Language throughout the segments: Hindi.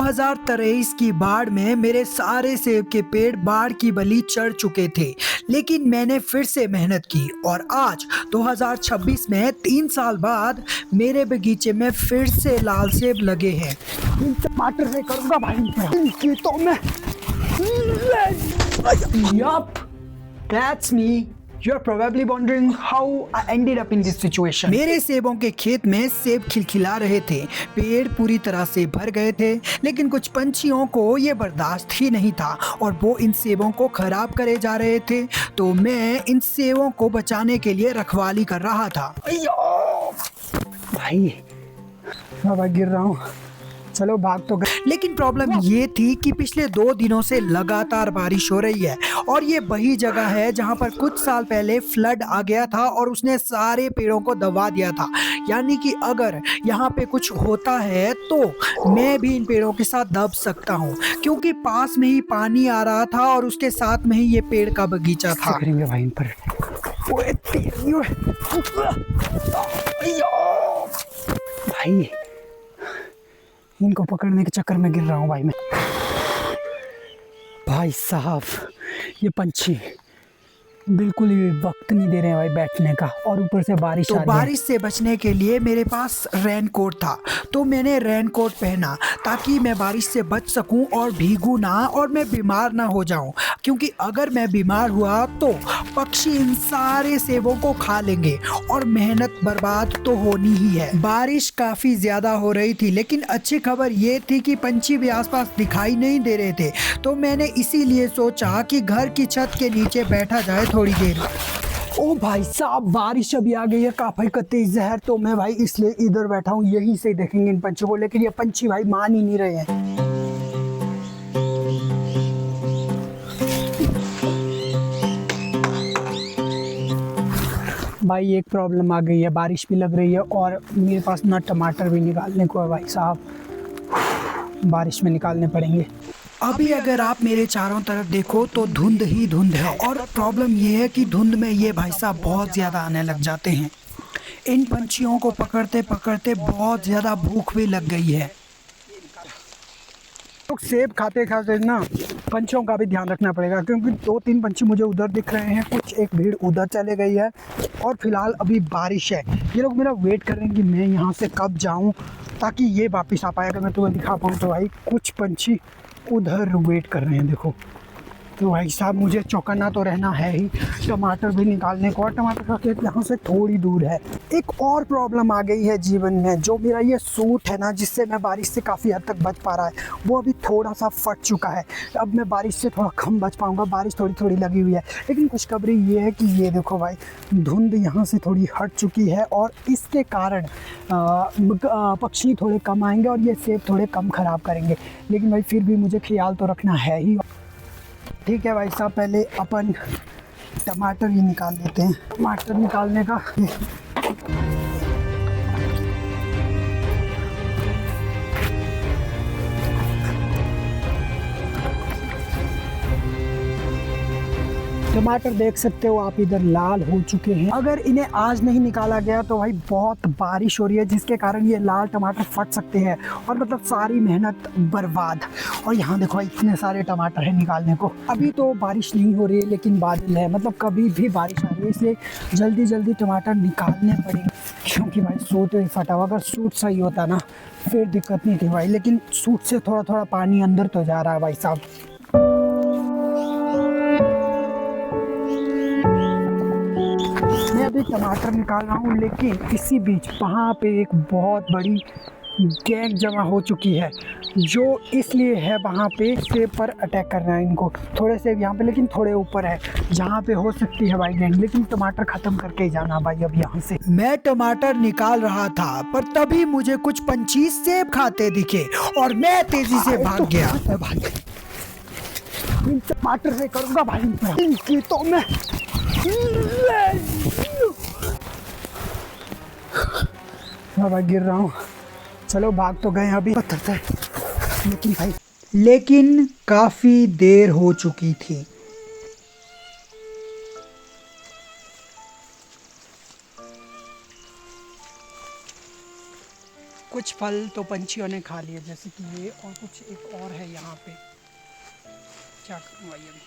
2023 की बाढ़ में मेरे सारे सेब के पेड़ बाढ़ की बलि चढ़ चुके थे, लेकिन मैंने फिर से मेहनत की और आज 2026 में 3 साल बाद मेरे बगीचे में फिर से लाल सेब लगे हैं। इन टमाटर से करूंगा भाई इनकी तो मैं Yup, that's me. You're probably wondering how I ended up in this situation. मेरे सेबों के खेत में सेब खिलखिला रहे थे, पेड़ पूरी तरह से भर गए थे, लेकिन कुछ पंछियों को ये बर्दाश्त ही नहीं था और वो इन सेबों को खराब करे जा रहे थे। तो मैं इन सेबों को बचाने के लिए रखवाली कर रहा था। भाई मैं गिर रहा हूँ, चलो भाग तो गए। लेकिन प्रॉब्लम ये थी कि पिछले 2 दिनों से लगातार बारिश हो रही है और ये वही जगह है जहाँ पर कुछ साल पहले फ्लड आ गया था और उसने सारे पेड़ों को दबा दिया था। यानी कि अगर यहाँ पे कुछ होता है तो मैं भी इन पेड़ों के साथ दब सकता हूँ, क्योंकि पास में ही पानी आ रहा था और उसके साथ में ही ये पेड़ का बगीचा था। करेंगे भाई इन पर। भाई इनको पकड़ने के चक्कर में गिर रहा हूँ भाई मैं। भाई साहब ये पंछी बिल्कुल ही वक्त नहीं दे रहे हैं भाई बैठने का, और ऊपर से बारिश तो आ रही है। बारिश से बचने के लिए मेरे पास रेन कोट था, तो मैंने रेन कोट पहना ताकि मैं बारिश से बच सकूं और भीगू ना और मैं बीमार ना हो जाऊं, क्योंकि अगर मैं बीमार हुआ तो पक्षी इन सारे सेबों को खा लेंगे और मेहनत बर्बाद तो होनी ही है। बारिश काफ़ी ज़्यादा हो रही थी, लेकिन अच्छी खबर ये थी कि पंछी भी आसपास दिखाई नहीं दे रहे थे, तो मैंने इसीलिए सोचा कि घर की छत के नीचे बैठा जाए थोड़ी देर। ओ भाई साहब बारिश अभी आ गई है काफी कतई जहर, तो मैं भाई इसलिए इधर बैठा हूँ, यहीं से देखेंगे इन पंछियों को, लेकिन ये पंछी भाई मान ही नहीं रहे हैं। भाई एक प्रॉब्लम आ गई है, बारिश भी लग रही है और मेरे पास ना टमाटर भी निकालने को है भाई साहब, बारिश में निकालने पड़ेंगे। अभी अगर आप मेरे चारों तरफ देखो तो धुंध ही धुंध है, और प्रॉब्लम ये है कि धुंध में ये भाई साहब बहुत ज़्यादा आने लग जाते हैं। इन पंछियों को पकड़ते पकड़ते बहुत ज़्यादा भूख भी लग गई है। तो सेब खाते खाते ना पंछियों का भी ध्यान रखना पड़ेगा, क्योंकि 2-3 पंछी मुझे उधर दिख रहे हैं, कुछ एक भीड़ उधर चले गई है, और फिलहाल अभी बारिश है। ये लोग मेरा वेट कर रहे हैं कि मैं यहाँ से कब जाऊँ ताकि ये वापस आ पाए, अगर मैं तुम्हें दिखा पाऊँ तो। भाई कुछ पंछी उधर वेट कर रहे हैं देखो, तो भाई साहब मुझे चौकन्ना तो रहना है ही, टमाटर भी निकालने को, और टमाटर का खेत यहाँ से थोड़ी दूर है। एक और प्रॉब्लम आ गई है जीवन में, जो मेरा ये सूट है ना जिससे मैं बारिश से काफ़ी हद तक बच पा रहा है, वो अभी थोड़ा सा फट चुका है। अब मैं बारिश से थोड़ा कम बच पाऊँगा, बारिश थोड़ी थोड़ी लगी हुई है। लेकिन खुशखबरी ये है कि ये देखो भाई धुंध यहाँ से थोड़ी हट चुकी है, और इसके कारण पक्षी थोड़े कम आएंगे और ये सेब थोड़े कम ख़राब करेंगे। लेकिन भाई फिर भी मुझे ख्याल तो रखना है ही। ठीक है भाई साहब, पहले अपन टमाटर ही निकाल लेते हैं। टमाटर निकालने का टमाटर देख सकते हो आप इधर लाल हो चुके हैं। अगर इन्हें आज नहीं निकाला गया तो भाई बहुत बारिश हो रही है, जिसके कारण ये लाल टमाटर फट सकते हैं और मतलब सारी मेहनत बर्बाद। और यहाँ देखो इतने सारे टमाटर है निकालने को। अभी तो बारिश नहीं हो रही है, लेकिन बादल है, मतलब कभी भी बारिश आ रही है, इसलिए जल्दी जल्दी टमाटर निकालने पड़ेंगे, क्योंकि भाई सूट ही फटा हुआ। अगर सूट सही होता ना फिर दिक्कत नहीं थी भाई, लेकिन सूट से थोड़ा थोड़ा पानी अंदर तो जा रहा है भाई साहब। मैं अभी टमाटर निकाल रहा हूँ, लेकिन इसी बीच वहाँ पे एक बहुत बड़ी गैंग जमा हो चुकी है, जो इसलिए है वहाँ पे सेब पर अटैक कर रहा है इनको। थोड़े सेब यहाँ पे, लेकिन थोड़े ऊपर है जहाँ पे हो सकती है भाई गैंग, लेकिन टमाटर ख़त्म करके ही जाना भाई अब यहाँ से। मैं टमाटर निकाल रहा था, पर तभी मुझे कुछ पंछी सेब खाते दिखे और मैं तेजी से भाग गया। इन टमाटर से करूँगा भाई इनकी तो मैं। भाई गिर रहा हूँ, चलो भाग तो गए अभी पत्थर से, लेकिन काफी देर हो चुकी थी। कुछ फल तो पंछियों ने खा लिए, जैसे कि ये, और कुछ एक और है यहाँ पे। क्या करूँ भाई अभी।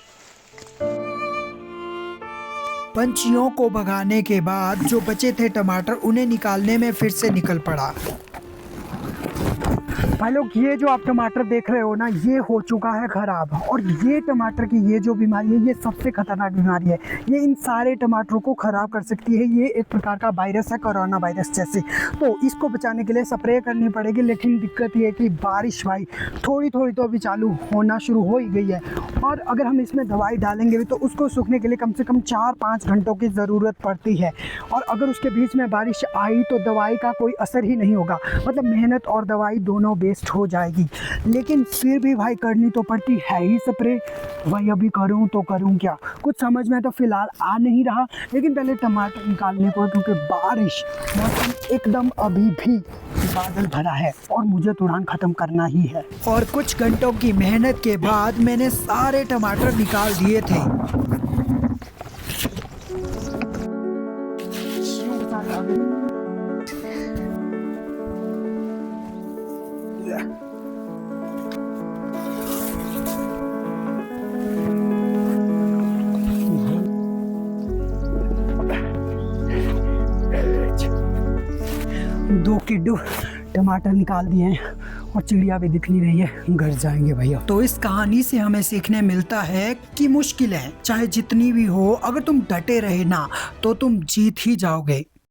पंछियों को भगाने के बाद जो बचे थे टमाटर उन्हें निकालने में फिर से निकल पड़ा। भाई लोग, ये जो आप टमाटर देख रहे हो ना, ये हो चुका है ख़राब। और ये टमाटर की ये जो बीमारी है, ये सबसे ख़तरनाक बीमारी है। ये इन सारे टमाटरों को ख़राब कर सकती है। ये एक प्रकार का वायरस है, कोरोना वायरस जैसे। तो इसको बचाने के लिए स्प्रे करनी पड़ेगी। लेकिन दिक्कत ये है कि बारिश भाई थोड़ी थोड़ी तो अभी चालू होना शुरू हो ही गई है, और अगर हम इसमें दवाई डालेंगे भी तो उसको सूखने के लिए कम से कम 4-5 घंटों की ज़रूरत पड़ती है। और अगर उसके बीच में बारिश आई तो दवाई का कोई असर ही नहीं होगा, मतलब मेहनत और दवाई दोनों वेस्ट हो जाएगी। लेकिन फिर भी भाई करनी तो पड़ती है ही स्प्रे। भाई अभी करूं तो करूं क्या, कुछ समझ में तो फिलहाल आ नहीं रहा। लेकिन पहले टमाटर निकालने को, क्योंकि बारिश मौसम एकदम अभी भी बादल भरा है और मुझे तुरंत ख़त्म करना ही है। और कुछ घंटों की मेहनत के बाद मैंने सारे टमाटर निकाल दिए थे। दो किड्डू टमाटर निकाल दिए हैं और चिड़िया भी दिख नहीं रही है। घर जाएंगे भैया। तो इस कहानी से हमें सीखने मिलता है कि मुश्किलें चाहे जितनी भी हो, अगर तुम डटे रहे ना तो तुम जीत ही जाओगे।